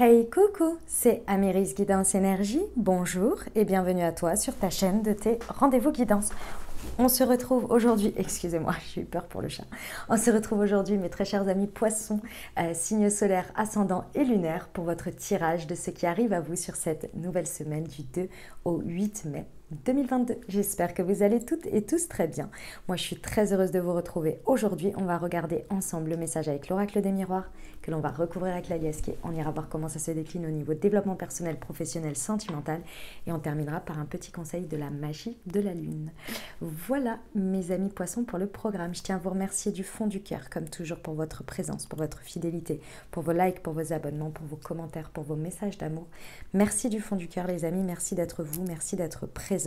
Hey coucou, c'est Améris Guidance Énergie, bonjour et bienvenue à toi sur ta chaîne de tes rendez-vous guidance. On se retrouve aujourd'hui, excusez-moi, j'ai eu peur pour le chat. On se retrouve aujourd'hui, mes très chers amis poissons, signes solaires, ascendants et lunaires, pour votre tirage de ce qui arrive à vous sur cette nouvelle semaine du 2 au 8 mai 2022. J'espère que vous allez toutes et tous très bien. Moi, je suis très heureuse de vous retrouver. Aujourd'hui, on va regarder ensemble le message avec l'oracle des miroirs que l'on va recouvrir avec la Liesque. On ira voir comment ça se décline au niveau développement personnel, professionnel, sentimental. Et on terminera par un petit conseil de la magie de la lune. Voilà, mes amis poissons, pour le programme. Je tiens à vous remercier du fond du cœur, comme toujours, pour votre présence, pour votre fidélité, pour vos likes, pour vos abonnements, pour vos commentaires, pour vos messages d'amour. Merci du fond du cœur, les amis. Merci d'être vous, merci d'être présents.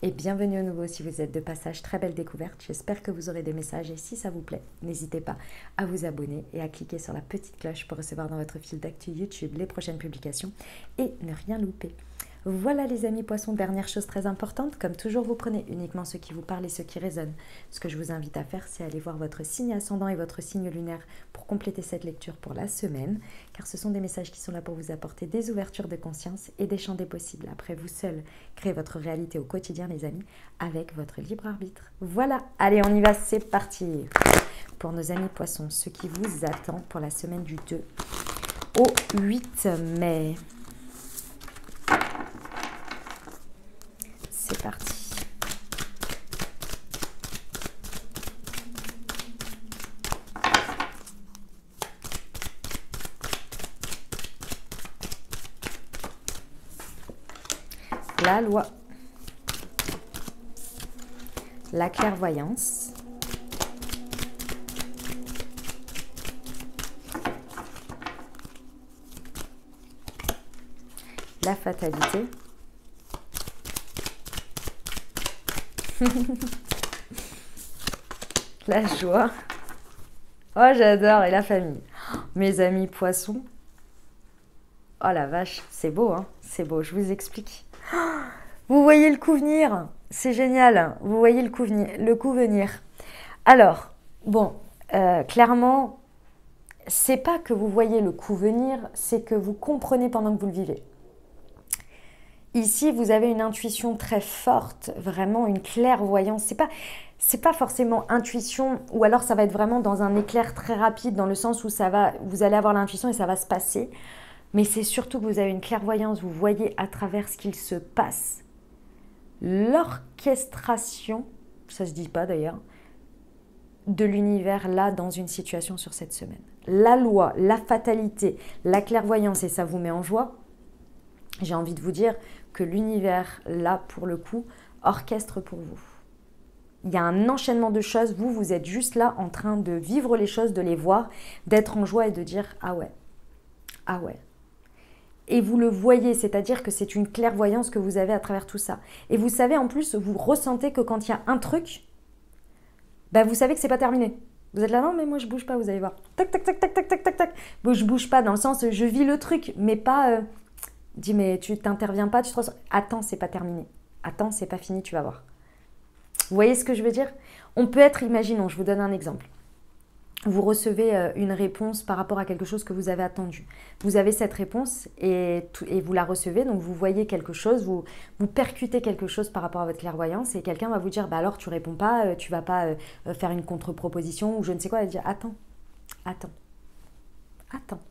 Et bienvenue à nouveau si vous êtes de passage. Très belle découverte. J'espère que vous aurez des messages. Et si ça vous plaît, n'hésitez pas à vous abonner et à cliquer sur la petite cloche pour recevoir dans votre fil d'actu YouTube les prochaines publications et ne rien louper. Voilà les amis poissons, dernière chose très importante, comme toujours vous prenez uniquement ce qui vous parle et ce qui résonne. Ce que je vous invite à faire, c'est aller voir votre signe ascendant et votre signe lunaire pour compléter cette lecture pour la semaine, car ce sont des messages qui sont là pour vous apporter des ouvertures de conscience et des champs des possibles. Après, vous seul créez votre réalité au quotidien les amis, avec votre libre arbitre. Voilà, allez on y va, c'est parti. Pour nos amis poissons, ce qui vous attend pour la semaine du 2 au 8 mai. C'est parti. La loi. La clairvoyance. La fatalité. La joie. Oh, j'adore. Et la famille. Mes amis poissons. Oh la vache, c'est beau, hein? C'est beau, je vous explique. Vous voyez le coup venir. C'est génial. Vous voyez le coup venir. Alors, bon, clairement, c'est pas que vous voyez le coup venir, c'est que vous comprenez pendant que vous le vivez. Ici, vous avez une intuition très forte, vraiment une clairvoyance. C'est pas forcément intuition, ou alors ça va être vraiment dans un éclair très rapide, dans le sens où vous allez avoir l'intuition et ça va se passer. Mais c'est surtout que vous avez une clairvoyance, vous voyez à travers ce qu'il se passe. L'orchestration, ça se dit pas d'ailleurs, de l'univers là dans une situation sur cette semaine. La loi, la fatalité, la clairvoyance, et ça vous met en joie. J'ai envie de vous dire que l'univers, là, pour le coup, orchestre pour vous. Il y a un enchaînement de choses. Vous êtes juste là en train de vivre les choses, de les voir, d'être en joie et de dire « Ah ouais, ah ouais ». Et vous le voyez, c'est-à-dire que c'est une clairvoyance que vous avez à travers tout ça. Et vous savez, en plus, vous ressentez que quand il y a un truc, ben vous savez que c'est pas terminé. Vous êtes là, non, mais moi je bouge pas, vous allez voir. Tac, tac, tac, tac, tac, tac, tac, tac. Bon, je bouge pas dans le sens, je vis le truc, mais pas... dis, mais tu t'interviens pas, tu te ressens... Attends, c'est pas terminé. Attends, c'est pas fini, tu vas voir. Vous voyez ce que je veux dire? On peut être, imaginons, je vous donne un exemple. Vous recevez une réponse par rapport à quelque chose que vous avez attendu. Vous avez cette réponse et vous la recevez, donc vous voyez quelque chose, vous percutez quelque chose par rapport à votre clairvoyance et quelqu'un va vous dire, bah alors tu réponds pas, tu vas pas faire une contre-proposition ou je ne sais quoi, et dire attends, attends, attends.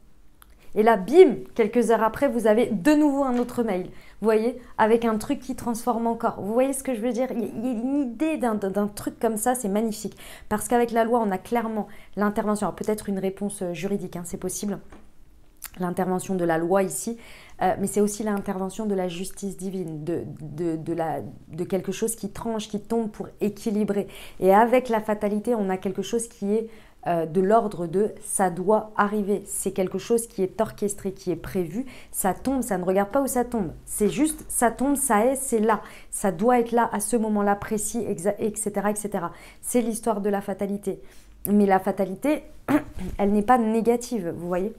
Et là, bim, quelques heures après, vous avez de nouveau un autre mail. Vous voyez, avec un truc qui transforme encore. Vous voyez ce que je veux dire? Il y a une idée d'un truc comme ça, c'est magnifique. Parce qu'avec la loi, on a clairement l'intervention. Alors peut-être une réponse juridique, hein, c'est possible. L'intervention de la loi ici, mais c'est aussi l'intervention de la justice divine, de quelque chose qui tranche, qui tombe pour équilibrer. Et avec la fatalité, on a quelque chose qui est de l'ordre de ça doit arriver. C'est quelque chose qui est orchestré, qui est prévu. Ça tombe, ça ne regarde pas où ça tombe. C'est juste, ça tombe, ça est, c'est là. Ça doit être là à ce moment-là précis, etc., etc. C'est l'histoire de la fatalité. Mais la fatalité, elle n'est pas négative, vous voyez.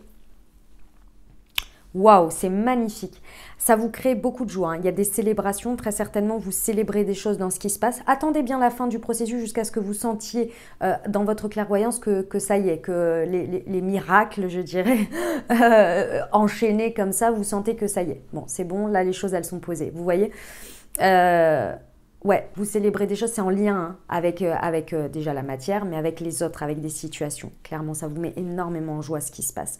Waouh, c'est magnifique. Ça vous crée beaucoup de joie, hein. Il y a des célébrations, très certainement, vous célébrez des choses dans ce qui se passe. Attendez bien la fin du processus jusqu'à ce que vous sentiez dans votre clairvoyance que ça y est, que les miracles, je dirais, enchaînés comme ça, vous sentez que ça y est. Bon, c'est bon, là, les choses, elles sont posées. Vous voyez ouais, vous célébrez des choses, c'est en lien hein, avec déjà la matière, mais avec les autres, avec des situations. Clairement, ça vous met énormément en joie ce qui se passe.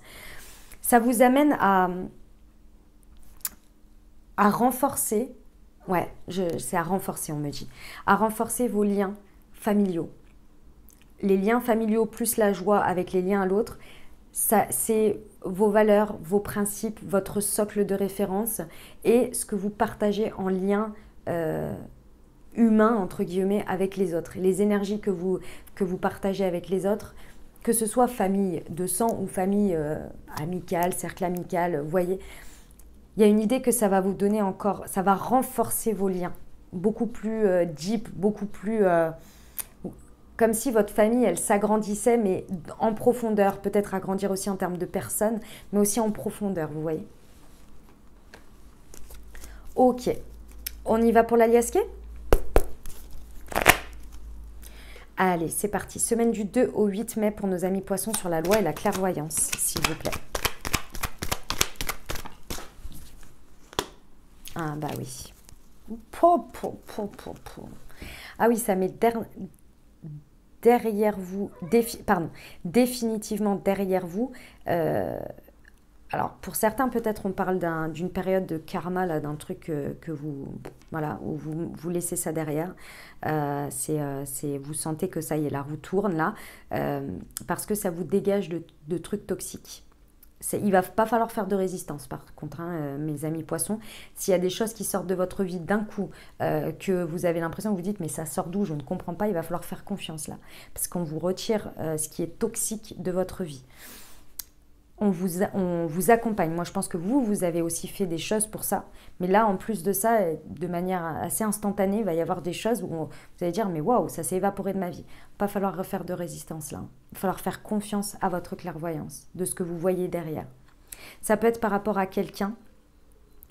Ça vous amène à renforcer, ouais, c'est à renforcer, on me dit, à renforcer vos liens familiaux. Les liens familiaux plus la joie avec les liens à l'autre, c'est vos valeurs, vos principes, votre socle de référence et ce que vous partagez en lien humain, entre guillemets, avec les autres. Les énergies que vous partagez avec les autres, que ce soit famille de sang ou famille amicale, cercle amical, vous voyez, il y a une idée que ça va vous donner encore, ça va renforcer vos liens, beaucoup plus deep, beaucoup plus... comme si votre famille, elle s'agrandissait, mais en profondeur, peut-être agrandir aussi en termes de personnes, mais aussi en profondeur, vous voyez. Ok, on y va pour l'aliasqué ? Allez, c'est parti. Semaine du 2 au 8 mai pour nos amis poissons sur la loi et la clairvoyance, s'il vous plaît. Ah bah oui. Ah oui, ça met derrière vous, définitivement derrière vous. Alors, pour certains, peut-être on parle d'une période de karma, là, d'un truc que vous, voilà, où vous laissez ça derrière. Vous sentez que ça y est, la roue tourne là, parce que ça vous dégage de trucs toxiques. Il ne va pas falloir faire de résistance, par contre, hein, mes amis poissons. S'il y a des choses qui sortent de votre vie d'un coup, que vous avez l'impression que vous dites « mais ça sort d'où, je ne comprends pas », il va falloir faire confiance là. Parce qu'on vous retire ce qui est toxique de votre vie. On vous accompagne. Moi, je pense que vous avez aussi fait des choses pour ça. Mais là, en plus de ça, de manière assez instantanée, il va y avoir des choses où vous allez dire « mais waouh, ça s'est évaporé de ma vie ». Il va pas falloir refaire de résistance là. Il va falloir faire confiance à votre clairvoyance, de ce que vous voyez derrière. Ça peut être par rapport à quelqu'un,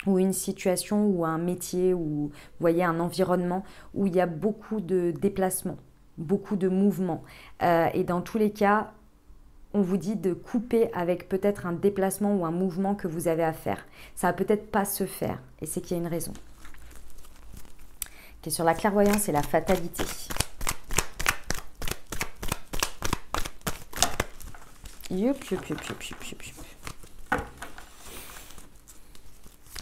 ou une situation, ou un métier, ou vous voyez un environnement où il y a beaucoup de déplacements, beaucoup de mouvements. Et dans tous les cas, on vous dit de couper avec peut-être un déplacement ou un mouvement que vous avez à faire. Ça va peut-être pas se faire, et c'est qu'il y a une raison. Okay, sur la clairvoyance et la fatalité.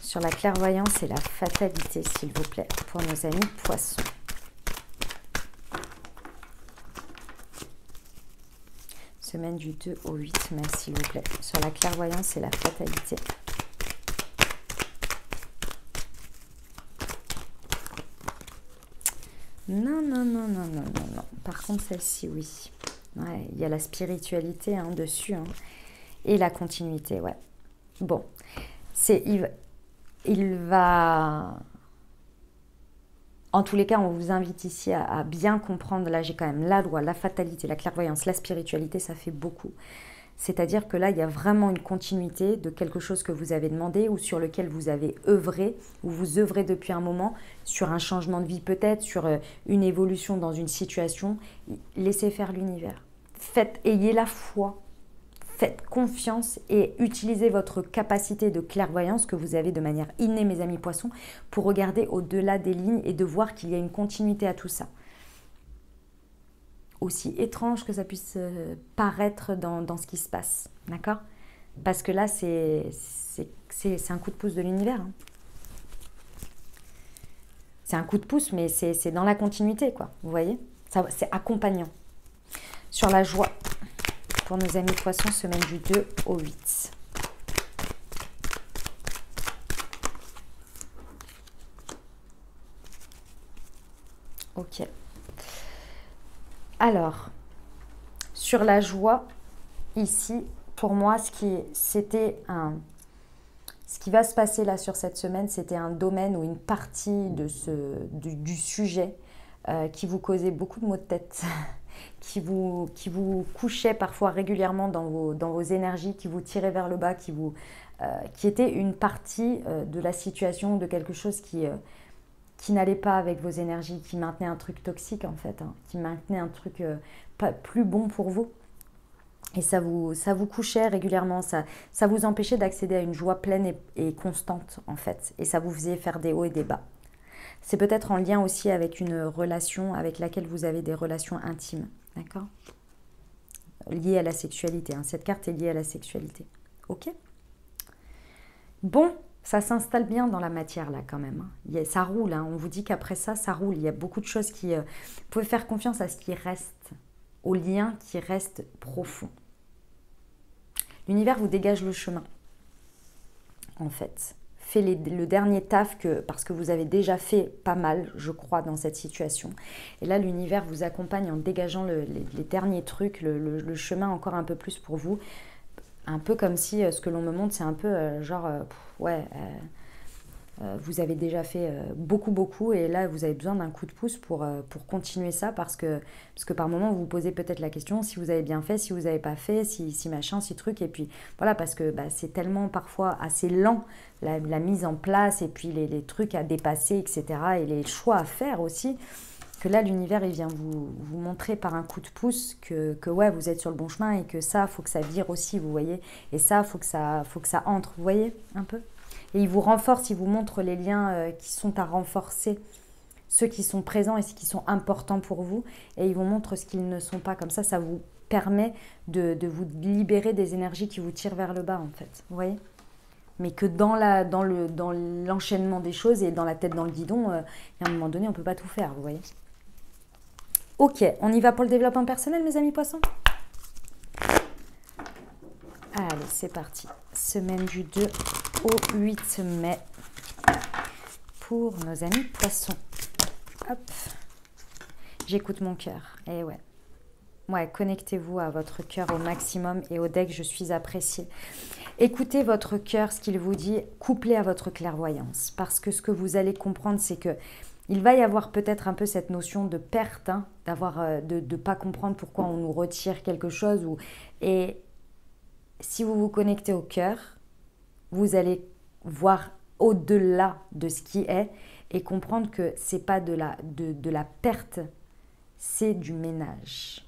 Sur la clairvoyance et la fatalité, s'il vous plaît, pour nos amis poissons. Semaine du 2 au 8 mai, s'il vous plaît. Sur la clairvoyance et la fatalité. Non. Par contre, celle-ci, oui. Ouais, il y a la spiritualité hein, dessus. Hein. Et la continuité, ouais. Bon. Il va... En tous les cas, on vous invite ici à bien comprendre. Là, j'ai quand même la loi, la fatalité, la clairvoyance, la spiritualité, ça fait beaucoup. C'est-à-dire que là, il y a vraiment une continuité de quelque chose que vous avez demandé ou sur lequel vous avez œuvré, ou vous œuvrez depuis un moment, sur un changement de vie peut-être, sur une évolution dans une situation. Laissez faire l'univers. Ayez la foi. Faites confiance et utilisez votre capacité de clairvoyance que vous avez de manière innée, mes amis poissons, pour regarder au-delà des lignes et de voir qu'il y a une continuité à tout ça. Aussi étrange que ça puisse paraître dans ce qui se passe, d'accord? Parce que là, c'est un coup de pouce de l'univers. Hein. C'est un coup de pouce, mais c'est dans la continuité, quoi. Vous voyez? C'est accompagnant. Sur la joie. Pour nos amis poissons, semaine du 2 au 8. Ok. Alors, sur la joie, ici, pour moi, ce qui va se passer là sur cette semaine, c'était un domaine ou une partie du sujet qui vous causait beaucoup de maux de tête. qui vous couchait parfois régulièrement dans vos énergies, qui vous tirait vers le bas, qui était une partie de la situation, de quelque chose qui n'allait pas avec vos énergies, qui maintenait un truc toxique en fait, hein, qui maintenait un truc pas plus bon pour vous. Et ça vous couchait régulièrement, ça vous empêchait d'accéder à une joie pleine et constante en fait. Et ça vous faisait faire des hauts et des bas. C'est peut-être en lien aussi avec une relation avec laquelle vous avez des relations intimes, d'accord? Liées à la sexualité, hein. Cette carte est liée à la sexualité. Ok? Bon, ça s'installe bien dans la matière là quand même. Ça roule, hein. On vous dit qu'après ça, ça roule. Il y a beaucoup de choses qui... vous pouvez faire confiance à ce qui reste, au lien qui reste profond. L'univers vous dégage le chemin, en fait. Fait le dernier taf parce que vous avez déjà fait pas mal, je crois, dans cette situation. Et là, l'univers vous accompagne en dégageant les derniers trucs, le chemin encore un peu plus pour vous. Un peu comme si ce que l'on me montre, c'est un peu vous avez déjà fait beaucoup et là vous avez besoin d'un coup de pouce pour continuer ça parce que par moment vous vous posez peut-être la question si vous avez bien fait, si vous n'avez pas fait, si machin, si truc, et puis voilà, parce que c'est tellement parfois assez lent la mise en place et puis les trucs à dépasser, etc., et les choix à faire aussi, que là l'univers il vient vous montrer par un coup de pouce que ouais, vous êtes sur le bon chemin et que ça faut que ça vire aussi, vous voyez, et ça faut que ça entre, vous voyez un peu. Et il vous renforce, il vous montre les liens qui sont à renforcer, ceux qui sont présents et ceux qui sont importants pour vous. Et il vous montre ce qu'ils ne sont pas. Comme ça vous permet de vous libérer des énergies qui vous tirent vers le bas, en fait. Vous voyez ? Mais que dans l'enchaînement des choses et dans la tête dans le guidon, à un moment donné, on ne peut pas tout faire, vous voyez ? Ok, on y va pour le développement personnel, mes amis poissons ? Allez, c'est parti. Semaine du 2 au 8 mai pour nos amis poissons. Hop. J'écoute mon cœur. Et ouais. Ouais, connectez-vous à votre cœur au maximum et au deck, je suis appréciée. Écoutez votre cœur, ce qu'il vous dit, couplé à votre clairvoyance. Parce que ce que vous allez comprendre, c'est que il va y avoir peut-être un peu cette notion de perte, hein, de pas comprendre pourquoi on nous retire quelque chose. Et si vous vous connectez au cœur, vous allez voir au-delà de ce qui est et comprendre que ce n'est pas de la perte, c'est du ménage.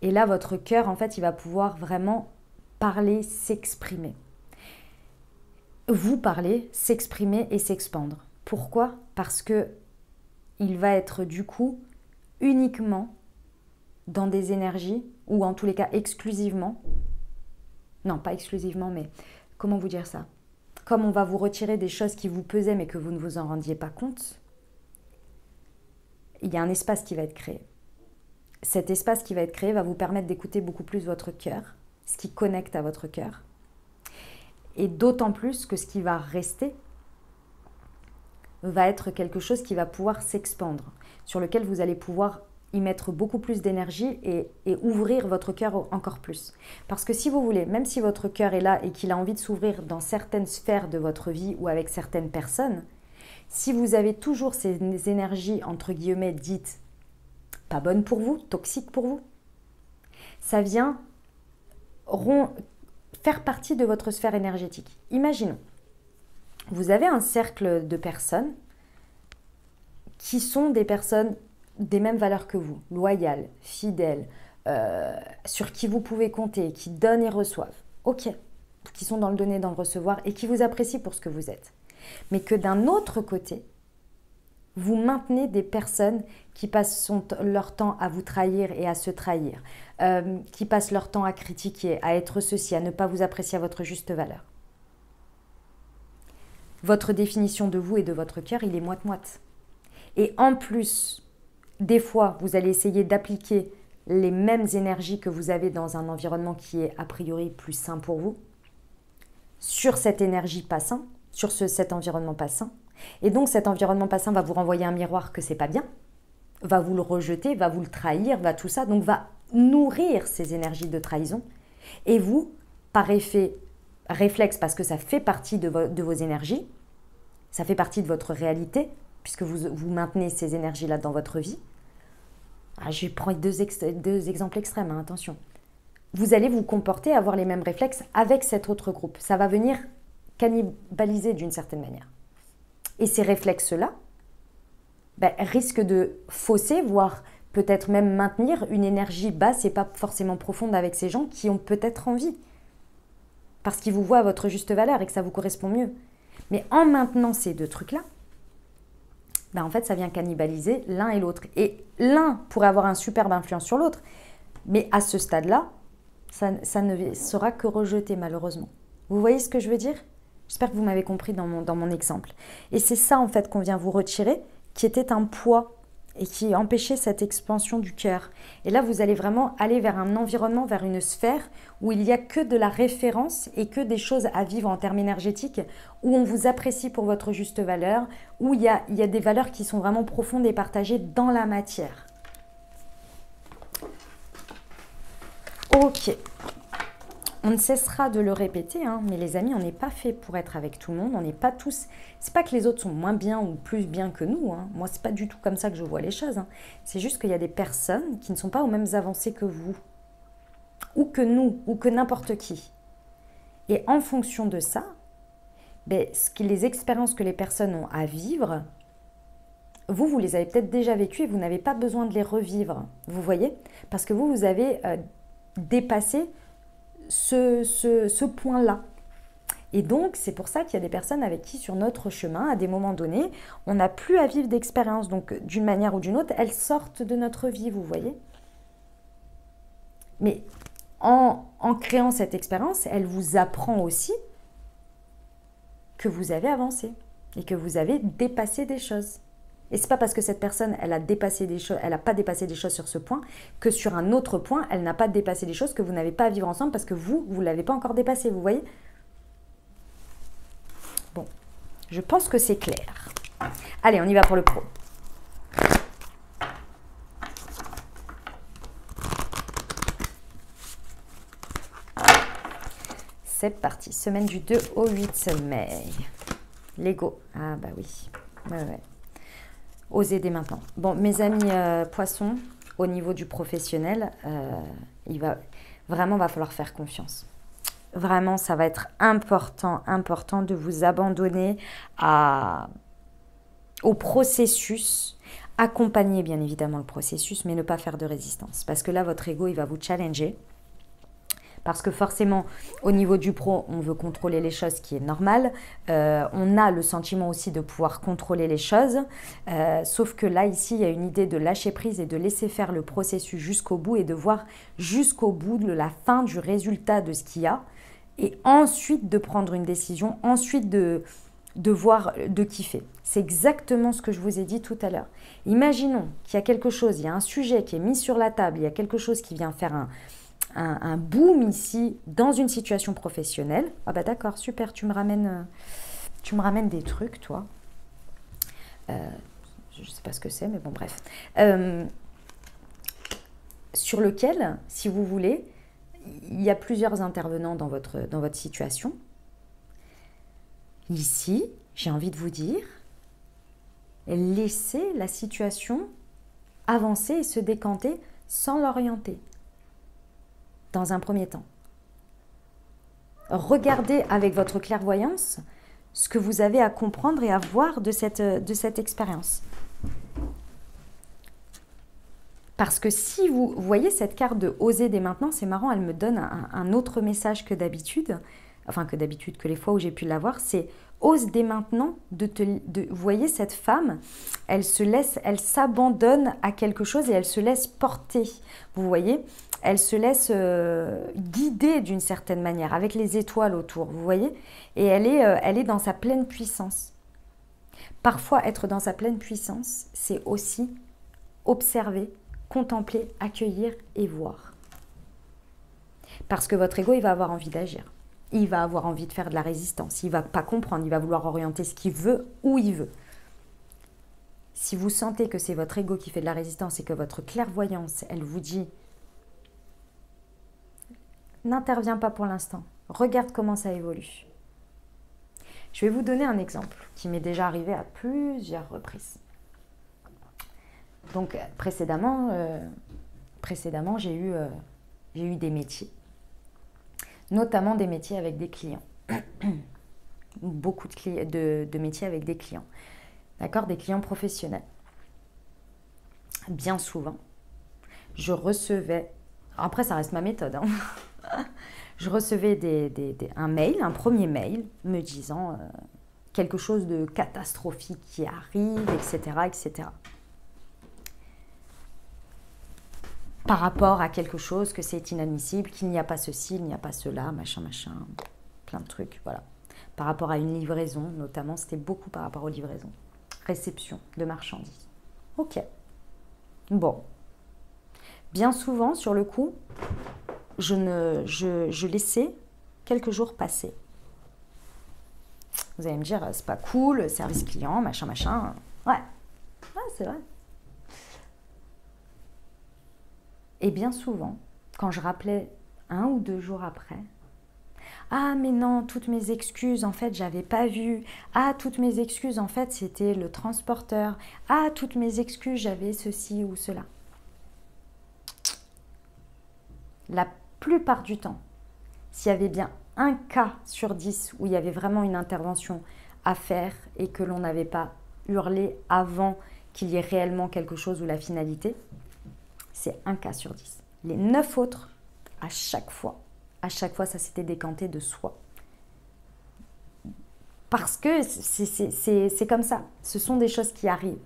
Et là, votre cœur, en fait, il va pouvoir vraiment parler, s'exprimer. Vous parler, s'exprimer et s'expandre. Pourquoi ? Parce que il va être du coup uniquement dans des énergies, ou en tous les cas exclusivement, non pas exclusivement, mais comment vous dire ça ? Comme on va vous retirer des choses qui vous pesaient mais que vous ne vous en rendiez pas compte, il y a un espace qui va être créé. Cet espace qui va être créé va vous permettre d'écouter beaucoup plus votre cœur, ce qui connecte à votre cœur. Et d'autant plus que ce qui va rester va être quelque chose qui va pouvoir s'expandre, sur lequel vous allez pouvoir y mettre beaucoup plus d'énergie et ouvrir votre cœur encore plus. Parce que si vous voulez, même si votre cœur est là et qu'il a envie de s'ouvrir dans certaines sphères de votre vie ou avec certaines personnes, si vous avez toujours ces énergies, entre guillemets, dites pas bonnes pour vous, toxiques pour vous, ça vient faire partie de votre sphère énergétique. Imaginons, vous avez un cercle de personnes qui sont des personnes des mêmes valeurs que vous, loyales, fidèles, sur qui vous pouvez compter, qui donnent et reçoivent. Ok, qui sont dans le donner, dans le recevoir et qui vous apprécient pour ce que vous êtes. Mais que d'un autre côté, vous maintenez des personnes qui passent leur temps à vous trahir et à se trahir, qui passent leur temps à critiquer, à être ceci, à ne pas vous apprécier à votre juste valeur. Votre définition de vous et de votre cœur, il est moite-moite. Et en plus, des fois, vous allez essayer d'appliquer les mêmes énergies que vous avez dans un environnement qui est a priori plus sain pour vous, sur cette énergie pas sain, sur cet environnement pas sain. Et donc cet environnement pas sain va vous renvoyer un miroir que c'est pas bien, va vous le rejeter, va vous le trahir, va tout ça, donc va nourrir ces énergies de trahison. Et vous, par effet réflexe, parce que ça fait partie de vos énergies, ça fait partie de votre réalité, puisque vous maintenez ces énergies-là dans votre vie, Ah, je prends deux exemples extrêmes, hein, attention. Vous allez vous comporter, avoir les mêmes réflexes avec cet autre groupe. Ça va venir cannibaliser d'une certaine manière. Et ces réflexes-là risquent de fausser, voire peut-être même maintenir une énergie basse et pas forcément profonde avec ces gens qui ont peut-être envie. Parce qu'ils vous voient à votre juste valeur et que ça vous correspond mieux. Mais en maintenant ces deux trucs-là, en fait, ça vient cannibaliser l'un et l'autre. Et l'un pourrait avoir une superbe influence sur l'autre, mais à ce stade-là, ça ne sera que rejeté malheureusement. Vous voyez ce que je veux dire? J'espère que vous m'avez compris dans mon exemple. Et c'est ça en fait qu'on vient vous retirer, qui était un poids et qui empêchait cette expansion du cœur. Et là, vous allez vraiment aller vers un environnement, vers une sphère où il n'y a que de la référence et que des choses à vivre en termes énergétiques, où on vous apprécie pour votre juste valeur, où il y a des valeurs qui sont vraiment profondes et partagées dans la matière. Ok. On ne cessera de le répéter, hein, mais les amis, on n'est pas fait pour être avec tout le monde. On n'est pas tous... C'est pas que les autres sont moins bien ou plus bien que nous. Hein. Moi, c'est pas du tout comme ça que je vois les choses. Hein. C'est juste qu'il y a des personnes qui ne sont pas aux mêmes avancées que vous, ou que nous, ou que n'importe qui. Et en fonction de ça, les expériences que les personnes ont à vivre, vous les avez peut-être déjà vécues et vous n'avez pas besoin de les revivre. Vous voyez? Parce que vous avez dépassé ce point-là. Et donc, c'est pour ça qu'il y a des personnes avec qui, sur notre chemin, à des moments donnés, on n'a plus à vivre d'expérience. Donc, d'une manière ou d'une autre, elles sortent de notre vie, vous voyez. Mais en créant cette expérience, elle vous apprend aussi que vous avez avancé et que vous avez dépassé des choses. Et c'est pas parce que cette personne, elle a dépassé des choses, elle n'a pas dépassé des choses sur ce point, que sur un autre point, elle n'a pas dépassé des choses que vous n'avez pas à vivre ensemble parce que vous ne l'avez pas encore dépassé, vous voyez? Bon, je pense que c'est clair. Allez, on y va pour le pro. C'est parti, semaine du 2 au 8 mai. L'ego, ah bah oui, ouais. Osez dès maintenant. Bon, mes amis poissons, au niveau du professionnel, il va falloir faire confiance. Vraiment, ça va être important de vous abandonner au processus, accompagner bien évidemment le processus, mais ne pas faire de résistance. Parce que là, votre ego, il va vous challenger. Parce que forcément, au niveau du pro, on veut contrôler les choses, ce qui est normal. On a le sentiment aussi de pouvoir contrôler les choses. Sauf que là, ici, il y a une idée de lâcher prise et de laisser faire le processus jusqu'au bout et de voir jusqu'au bout de la fin du résultat de ce qu'il y a. Et ensuite, de prendre une décision, ensuite de voir, de kiffer. C'est exactement ce que je vous ai dit tout à l'heure. Imaginons qu'il y a quelque chose, il y a un sujet qui est mis sur la table, il y a quelque chose qui vient faire un boom ici dans une situation professionnelle. Ah bah d'accord, super, tu me ramènes des trucs, toi. Je ne sais pas ce que c'est, mais bon, bref. Sur lequel, si vous voulez, il y a plusieurs intervenants dans votre situation. Ici, j'ai envie de vous dire, laissez la situation avancer et se décanter sans l'orienter. Dans un premier temps. Regardez avec votre clairvoyance ce que vous avez à comprendre et à voir de cette expérience. Parce que si vous voyez cette carte de oser dès maintenant, c'est marrant, elle me donne un autre message que d'habitude, que les fois où j'ai pu l'avoir, c'est ose dès maintenant vous voyez cette femme, elle s'abandonne à quelque chose et elle se laisse porter, vous voyez, elle se laisse guider d'une certaine manière, avec les étoiles autour, vous voyez, et elle est dans sa pleine puissance. Parfois, être dans sa pleine puissance, c'est aussi observer, contempler, accueillir et voir. Parce que votre ego, il va avoir envie d'agir. Il va avoir envie de faire de la résistance. Il ne va pas comprendre. Il va vouloir orienter ce qu'il veut où il veut. Si vous sentez que c'est votre ego qui fait de la résistance et que votre clairvoyance, elle vous dit « N'interviens pas pour l'instant. Regarde comment ça évolue. » Je vais vous donner un exemple qui m'est déjà arrivé à plusieurs reprises. Donc précédemment j'ai eu des métiers, notamment des métiers avec des clients. Beaucoup de métiers avec des clients. D'accord, des clients professionnels. Bien souvent, je recevais, après ça reste ma méthode, hein, je recevais un premier mail me disant quelque chose de catastrophique qui arrive, etc., etc. Par rapport à quelque chose que c'est inadmissible, qu'il n'y a pas ceci, il n'y a pas cela, machin, machin, plein de trucs, voilà. Par rapport à une livraison, notamment, c'était beaucoup par rapport aux livraisons. Réception de marchandises. Ok. Bon. Bien souvent, sur le coup, je laissais quelques jours passer. Vous allez me dire, c'est pas cool, service client, machin, machin. Ouais, c'est vrai. Et bien souvent, quand je rappelais 1 ou 2 jours après, ah mais non, toutes mes excuses, en fait, j'avais pas vu. Ah, toutes mes excuses, en fait, c'était le transporteur. Ah, toutes mes excuses, j'avais ceci ou cela. La plupart du temps, s'il y avait bien un cas sur 10 où il y avait vraiment une intervention à faire et que l'on n'avait pas hurlé avant qu'il y ait réellement quelque chose ou la finalité, c'est un cas sur 10. Les 9 autres, à chaque fois, ça s'était décanté de soi. Parce que c'est comme ça. Ce sont des choses qui arrivent.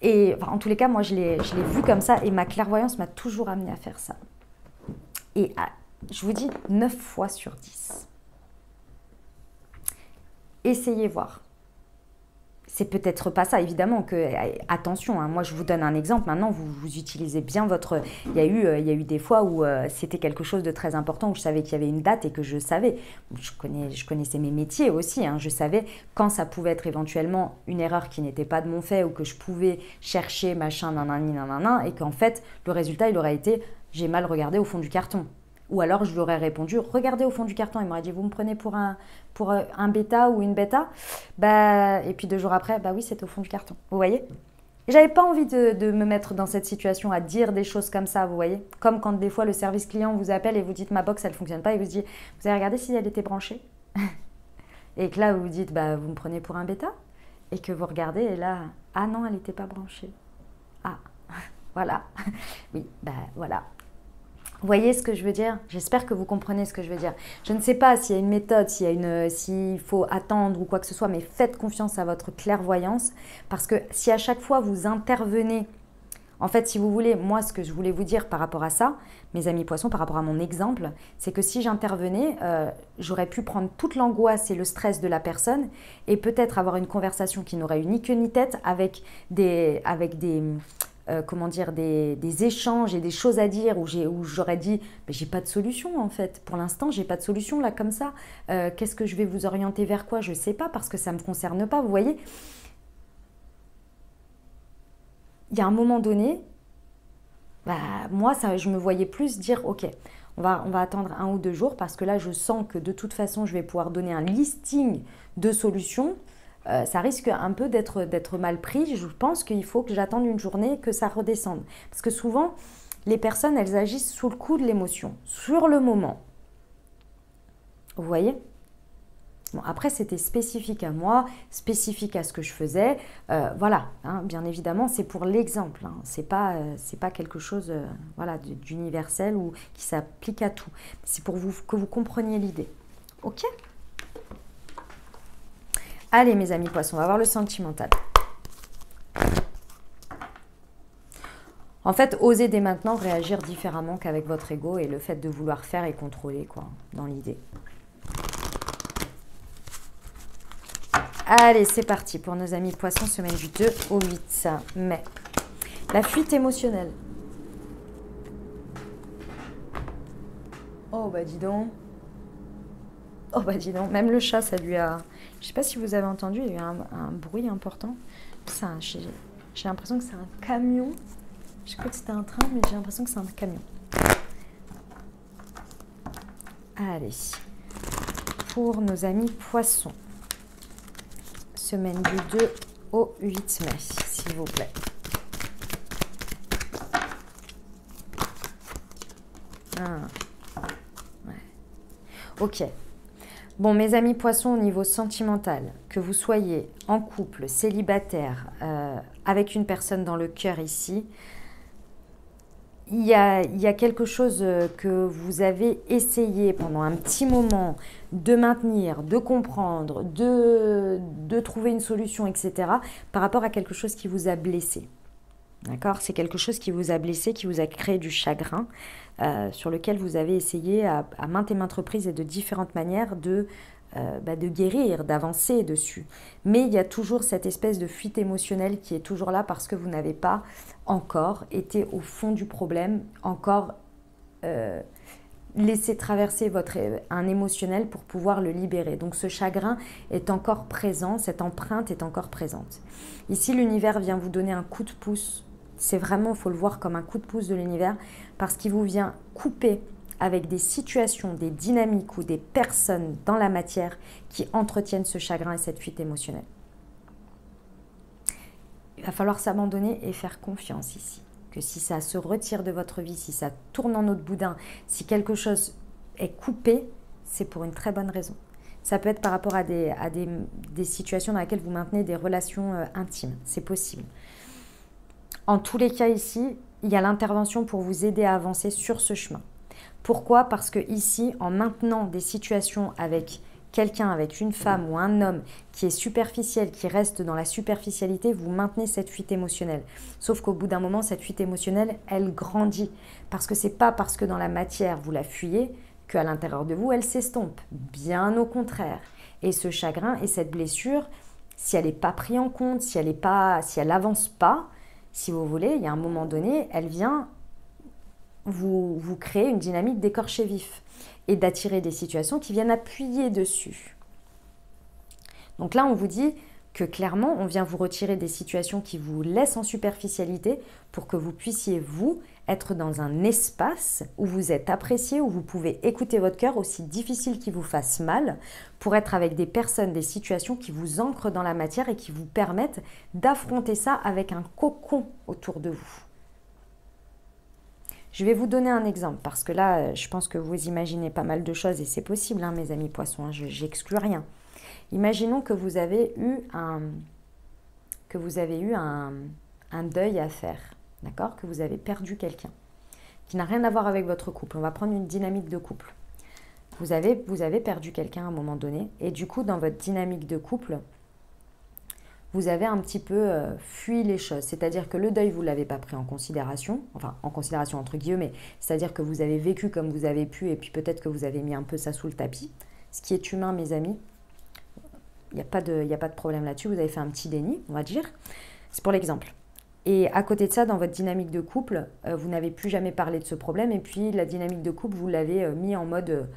Et enfin, en tous les cas, moi, je l'ai vu comme ça et ma clairvoyance m'a toujours amené à faire ça. Et je vous dis, 9 fois sur 10. Essayez voir. C'est peut-être pas ça, évidemment, que attention, hein, moi je vous donne un exemple, maintenant vous utilisez bien votre... Il y a eu des fois où c'était quelque chose de très important, où je savais qu'il y avait une date et que je savais, je connaissais mes métiers aussi, hein, je savais quand ça pouvait être éventuellement une erreur qui n'était pas de mon fait ou que je pouvais chercher machin, nanani, nanana, et qu'en fait le résultat il aurait été j'ai mal regardé au fond du carton. Ou alors je lui aurais répondu, regardez au fond du carton. Il m'aurait dit, vous me prenez pour un bêta ou une bêta. Et puis 2 jours après, oui, c'était au fond du carton. Vous voyez? Et j'avais pas envie de me mettre dans cette situation à dire des choses comme ça, vous voyez? Comme quand des fois le service client vous appelle et vous dites, ma box, elle fonctionne pas. Et vous dites, vous avez regardé si elle était branchée? Et que là, vous vous dites, vous me prenez pour un bêta? Et que vous regardez et là, ah non, elle n'était pas branchée. Ah, voilà. Oui, voilà. Vous voyez ce que je veux dire? J'espère que vous comprenez ce que je veux dire. Je ne sais pas s'il y a une méthode, s'il faut attendre ou quoi que ce soit, mais faites confiance à votre clairvoyance parce que si à chaque fois vous intervenez, en fait, si vous voulez, moi, ce que je voulais vous dire par rapport à ça, mes amis poissons, par rapport à mon exemple, c'est que si j'intervenais, j'aurais pu prendre toute l'angoisse et le stress de la personne et peut-être avoir une conversation qui n'aurait eu ni queue ni tête avec des échanges et des choses à dire où j'aurais dit j'ai pas de solution en fait, pour l'instant j'ai pas de solution là comme ça, qu'est-ce que je vais vous orienter vers quoi, je sais pas parce que ça me concerne pas, vous voyez. Il y a un moment donné, moi je me voyais plus dire ok, on va attendre 1 ou 2 jours parce que là je sens que de toute façon je vais pouvoir donner un listing de solutions. Ça risque un peu d'être mal pris. Je pense qu'il faut que j'attende une journée, que ça redescende. Parce que souvent, les personnes, elles agissent sous le coup de l'émotion, sur le moment. Vous voyez? Bon, après, c'était spécifique à moi, spécifique à ce que je faisais. Voilà, hein, bien évidemment, c'est pour l'exemple. Hein. C'est pas quelque chose d'universel ou qui s'applique à tout. C'est pour que vous compreniez l'idée. Ok? Allez mes amis poissons, on va voir le sentimental. En fait, osez dès maintenant réagir différemment qu'avec votre ego et le fait de vouloir faire et contrôler, quoi, dans l'idée. Allez, c'est parti pour nos amis poissons, semaine du 2 au 8 mai. La fuite émotionnelle. Oh bah dis donc. Oh bah dis donc, même le chat, ça lui a... Je sais pas si vous avez entendu, il y a eu un bruit important. J'ai l'impression que c'est un camion. Je crois que c'était un train, mais j'ai l'impression que c'est un camion. Allez, pour nos amis poissons. Semaine du 2 au 8 mai, s'il vous plaît. Ouais. Ok. Bon, mes amis poissons, au niveau sentimental, que vous soyez en couple, célibataire, avec une personne dans le cœur ici, il y a quelque chose que vous avez essayé pendant un petit moment de maintenir, de comprendre, de trouver une solution, etc., par rapport à quelque chose qui vous a blessé. D'accord? C'est quelque chose qui vous a blessé, qui vous a créé du chagrin, sur lequel vous avez essayé à maintes et maintes reprises et de différentes manières de guérir, d'avancer dessus. Mais il y a toujours cette espèce de fuite émotionnelle qui est toujours là parce que vous n'avez pas encore été au fond du problème, encore laissé traverser un émotionnel pour pouvoir le libérer. Donc ce chagrin est encore présent, cette empreinte est encore présente. Ici, l'univers vient vous donner un coup de pouce. C'est vraiment, il faut le voir comme un coup de pouce de l'univers parce qu'il vous vient couper avec des situations, des dynamiques ou des personnes dans la matière qui entretiennent ce chagrin et cette fuite émotionnelle. Il va falloir s'abandonner et faire confiance ici. Que si ça se retire de votre vie, si ça tourne en eau de boudin, si quelque chose est coupé, c'est pour une très bonne raison. Ça peut être par rapport à des situations dans lesquelles vous maintenez des relations intimes. C'est possible. En tous les cas ici, il y a l'intervention pour vous aider à avancer sur ce chemin. Pourquoi? Parce que ici, en maintenant des situations avec quelqu'un, avec une femme ou un homme qui est superficiel, qui reste dans la superficialité, vous maintenez cette fuite émotionnelle. Sauf qu'au bout d'un moment, cette fuite émotionnelle, elle grandit. Parce que c'est pas parce que dans la matière, vous la fuyez, qu'à l'intérieur de vous, elle s'estompe. Bien au contraire. Et ce chagrin et cette blessure, si elle n'est pas prise en compte, si elle n'avance pas, si vous voulez, il y a un moment donné, elle vient vous créer une dynamique d'écorcher vif et d'attirer des situations qui viennent appuyer dessus. Donc là, on vous dit que clairement, on vient vous retirer des situations qui vous laissent en superficialité pour que vous puissiez, vous, être dans un espace où vous êtes apprécié, où vous pouvez écouter votre cœur, aussi difficile qu'il vous fasse mal, pour être avec des personnes, des situations qui vous ancrent dans la matière et qui vous permettent d'affronter ça avec un cocon autour de vous. Je vais vous donner un exemple, parce que là, je pense que vous imaginez pas mal de choses, et c'est possible, hein, mes amis poissons, hein, j'exclus rien. Imaginons que vous avez eu un deuil à faire, d'accord? Que vous avez perdu quelqu'un, qui n'a rien à voir avec votre couple. On va prendre une dynamique de couple. Vous avez perdu quelqu'un à un moment donné, et du coup, dans votre dynamique de couple, vous avez un petit peu fui les choses. C'est-à-dire que le deuil, vous ne l'avez pas pris en considération, enfin en considération entre guillemets, c'est-à-dire que vous avez vécu comme vous avez pu, et puis peut-être que vous avez mis un peu ça sous le tapis, ce qui est humain, mes amis. Il n'y a pas de problème là-dessus, vous avez fait un petit déni, on va dire. C'est pour l'exemple. Et à côté de ça, dans votre dynamique de couple, vous n'avez plus jamais parlé de ce problème. Et puis la dynamique de couple, vous l'avez mis en mode,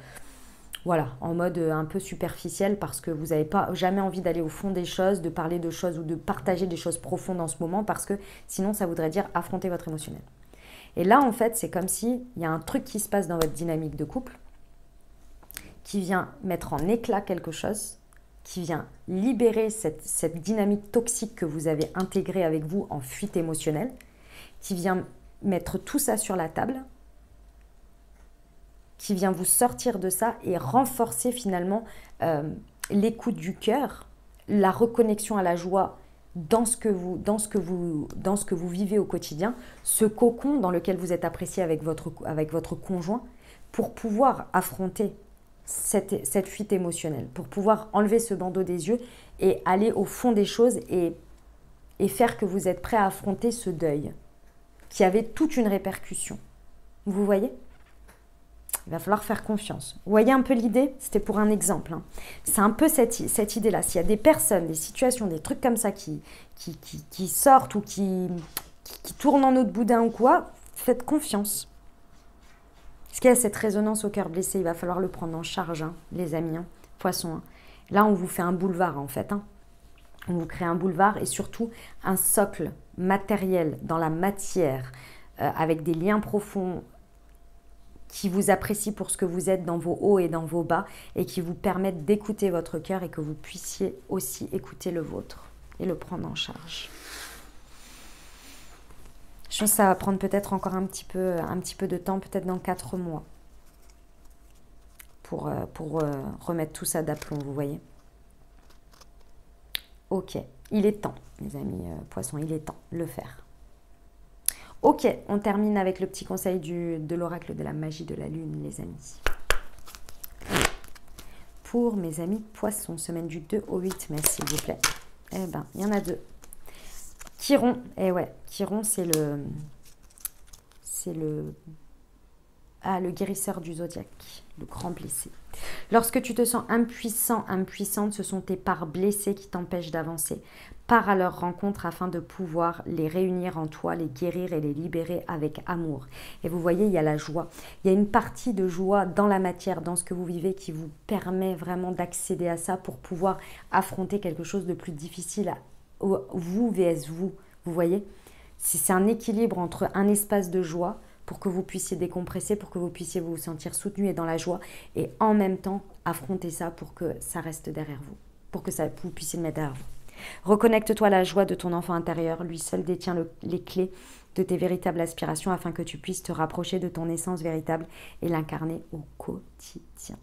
en mode un peu superficiel parce que vous n'avez pas jamais envie d'aller au fond des choses, de parler de choses ou de partager des choses profondes en ce moment parce que sinon ça voudrait dire affronter votre émotionnel. Et là, en fait, c'est comme s'il y a un truc qui se passe dans votre dynamique de couple qui vient mettre en éclat quelque chose, qui vient libérer cette dynamique toxique que vous avez intégrée avec vous en fuite émotionnelle, qui vient mettre tout ça sur la table, qui vient vous sortir de ça et renforcer finalement l'écoute du cœur, la reconnexion à la joie dans ce que vous vivez au quotidien, ce cocon dans lequel vous êtes apprécié avec votre conjoint pour pouvoir affronter cette fuite émotionnelle, pour pouvoir enlever ce bandeau des yeux et aller au fond des choses et faire que vous êtes prêt à affronter ce deuil qui avait toute une répercussion. Vous voyez ? Il va falloir faire confiance. Vous voyez un peu l'idée? C'était pour un exemple. Hein. C'est un peu cette idée-là. S'il y a des personnes, des situations, des trucs comme ça qui sortent ou qui tournent en eau de boudin ou quoi, faites confiance. Parce qu'il y a cette résonance au cœur blessé, il va falloir le prendre en charge, hein, les amis, hein, poissons. Hein. Là, on vous fait un boulevard, en fait. Hein. On vous crée un boulevard et surtout un socle matériel dans la matière, avec des liens profonds qui vous apprécient pour ce que vous êtes dans vos hauts et dans vos bas et qui vous permettent d'écouter votre cœur et que vous puissiez aussi écouter le vôtre et le prendre en charge. Je pense que ça va prendre peut-être encore un petit peu de temps, peut-être dans 4 mois. pour remettre tout ça d'aplomb, vous voyez. Ok, il est temps, mes amis poissons, il est temps de le faire. Ok, on termine avec le petit conseil de l'oracle de la magie de la lune, les amis. Pour mes amis poissons, semaine du 2 au 8 mai, s'il vous plaît. Eh ben, il y en a 2. Chiron, ouais, Chiron, c'est le guérisseur du zodiaque, le grand blessé. Lorsque tu te sens impuissant, impuissante, ce sont tes parts blessées qui t'empêchent d'avancer. Pars à leur rencontre afin de pouvoir les réunir en toi, les guérir et les libérer avec amour. Et vous voyez, il y a la joie. Il y a une partie de joie dans la matière, dans ce que vous vivez, qui vous permet vraiment d'accéder à ça pour pouvoir affronter quelque chose de plus difficile. Vous vs vous, vous voyez. C'est un équilibre entre un espace de joie pour que vous puissiez décompresser, pour que vous puissiez vous sentir soutenu et dans la joie, et en même temps affronter ça pour que ça reste derrière vous, pour que vous puissiez le mettre derrière vous. Reconnecte-toi à la joie de ton enfant intérieur, lui seul détient les clés de tes véritables aspirations afin que tu puisses te rapprocher de ton essence véritable et l'incarner au quotidien.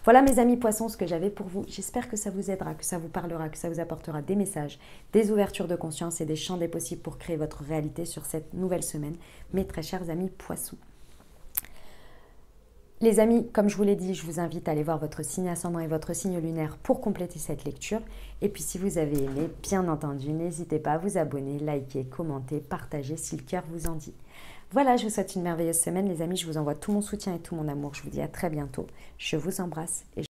Voilà mes amis poissons ce que j'avais pour vous. J'espère que ça vous aidera, que ça vous parlera, que ça vous apportera des messages, des ouvertures de conscience et des champs des possibles pour créer votre réalité sur cette nouvelle semaine, mes très chers amis poissons. Les amis, comme je vous l'ai dit, je vous invite à aller voir votre signe ascendant et votre signe lunaire pour compléter cette lecture. Et puis si vous avez aimé, bien entendu, n'hésitez pas à vous abonner, liker, commenter, partager si le cœur vous en dit. Voilà, je vous souhaite une merveilleuse semaine les amis, je vous envoie tout mon soutien et tout mon amour. Je vous dis à très bientôt. Je vous embrasse et